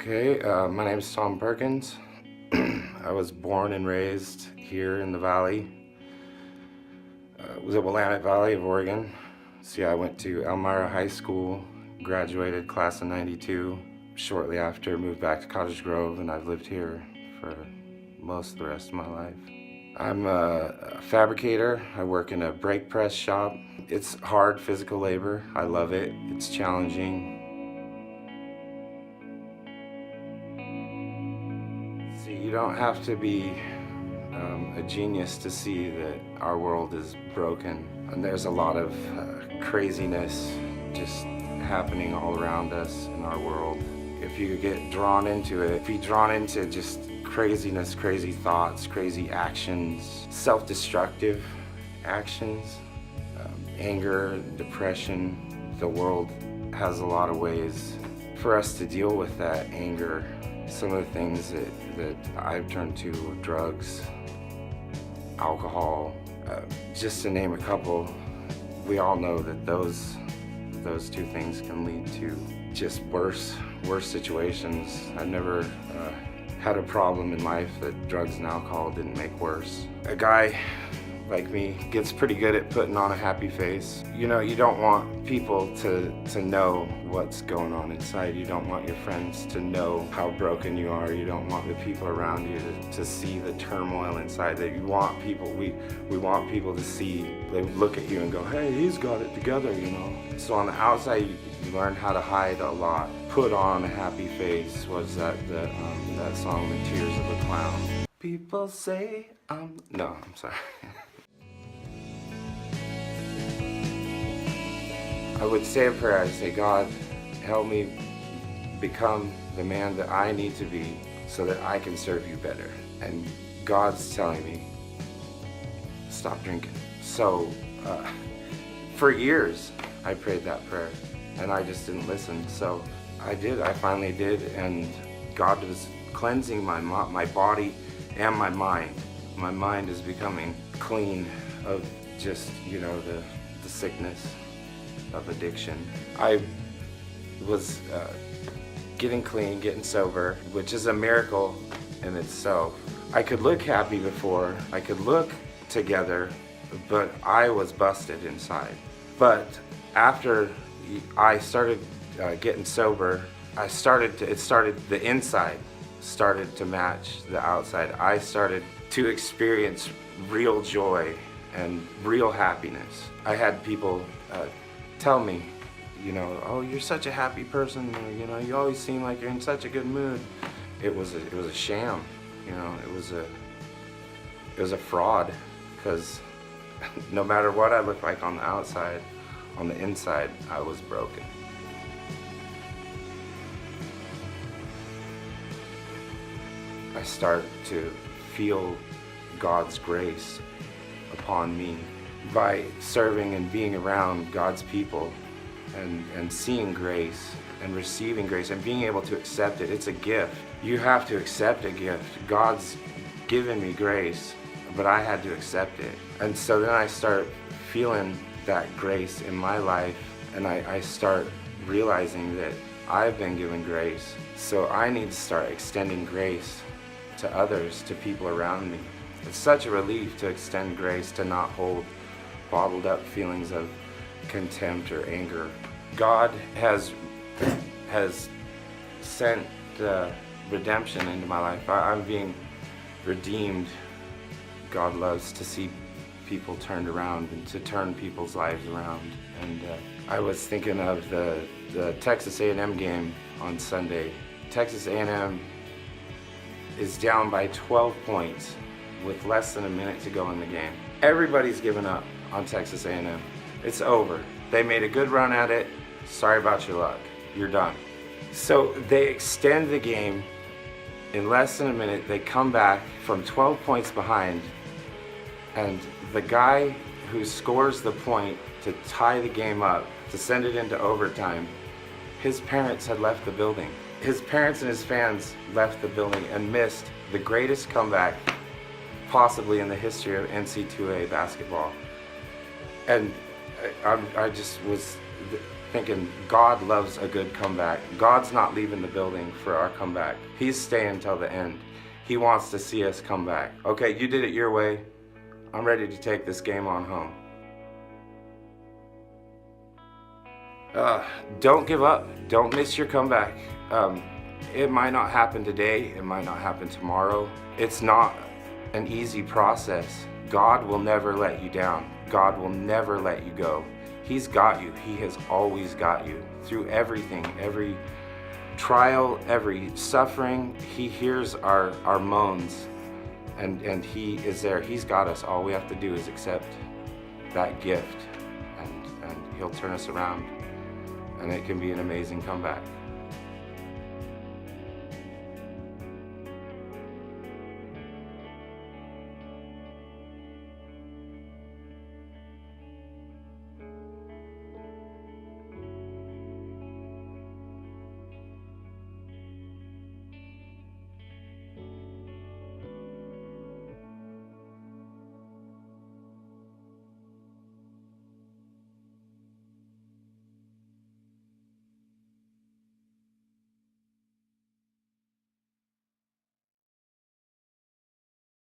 Okay, my name is Tom Perkins. I was born and raised here in the Valley. Was at Willamette Valley of Oregon. See, I went to Elmira High School, graduated class of '92. Shortly after, moved back to Cottage Grove, and I've lived here for most of the rest of my life. I'm a fabricator. I work in a brake press shop. It's hard physical labor. I love it. It's challenging. See, you don't have to be a genius to see that our world is broken, and there's a lot of craziness just happening all around us in our world. If you get drawn into it, if you're drawn into just craziness, crazy thoughts, crazy actions, self-destructive actions, anger, depression, the world has a lot of ways for us to deal with that anger. Some of the things that I've turned to are drugs, alcohol, just to name a couple. We all know that those two things can lead to just worse situations. I've never had a problem in life that drugs and alcohol didn't make worse. A guy like me gets pretty good at putting on a happy face. You know, you don't want people to know what's going on inside. You don't want your friends to know how broken you are. You don't want the people around you to see the turmoil inside. That you want people, we want people to see, they look at you and go, hey, he's got it together, you know. So on the outside, you learn how to hide a lot. Put on a happy face. Was that that song, The Tears of a Clown? People say no, I'm sorry. I would say a prayer. I'd say, God, help me become the man that I need to be so that I can serve you better. And God's telling me, stop drinking. So for years, I prayed that prayer and I just didn't listen. So I did, I finally did, and God was cleansing my body and my mind. My mind is becoming clean of just, you know, the sickness of addiction. I was getting clean, getting sober, which is a miracle in itself. I could look happy before, I could look together, but I was busted inside. But after I started getting sober, the inside started to match the outside. I started to experience real joy and real happiness. I had people tell me, you know, oh, you're such a happy person, or, you know, you always seem like you're in such a good mood. It was a sham, you know, it was a fraud, because no matter what I looked like on the outside, on the inside, I was broken. I start to feel God's grace upon me by serving and being around God's people and seeing grace and receiving grace and being able to accept it. It's a gift. You have to accept a gift. God's given me grace, but I had to accept it. And so then I start feeling that grace in my life, and I start realizing that I've been given grace, so I need to start extending grace to others, to people around me. It's such a relief to extend grace, to not hold bottled up feelings of contempt or anger. God has sent redemption into my life. I'm being redeemed. God loves to see people turned around and to turn people's lives around. And I was thinking of the Texas A&M game on Sunday. Texas A&M is down by 12 points with less than a minute to go in the game. Everybody's given up on Texas A&M. It's over. They made a good run at it. Sorry about your luck. You're done. So they extend the game in less than a minute. They come back from 12 points behind, and the guy who scores the point to tie the game up, to send it into overtime, his parents had left the building. His parents and his fans left the building and missed the greatest comeback possibly in the history of NC2A basketball. And I just was thinking God loves a good comeback. God's not leaving the building for our comeback. He's staying till the end. He wants to see us come back. Okay, you did it your way. I'm ready to take this game on home. Don't give up. Don't miss your comeback. It might not happen today. It might not happen tomorrow. It's not an easy process. God will never let you down. God will never let you go. He's got you. He has always got you through everything, every trial, every suffering. He hears our moans, and He is there. He's got us. All we have to do is accept that gift, and He'll turn us around, and it can be an amazing comeback.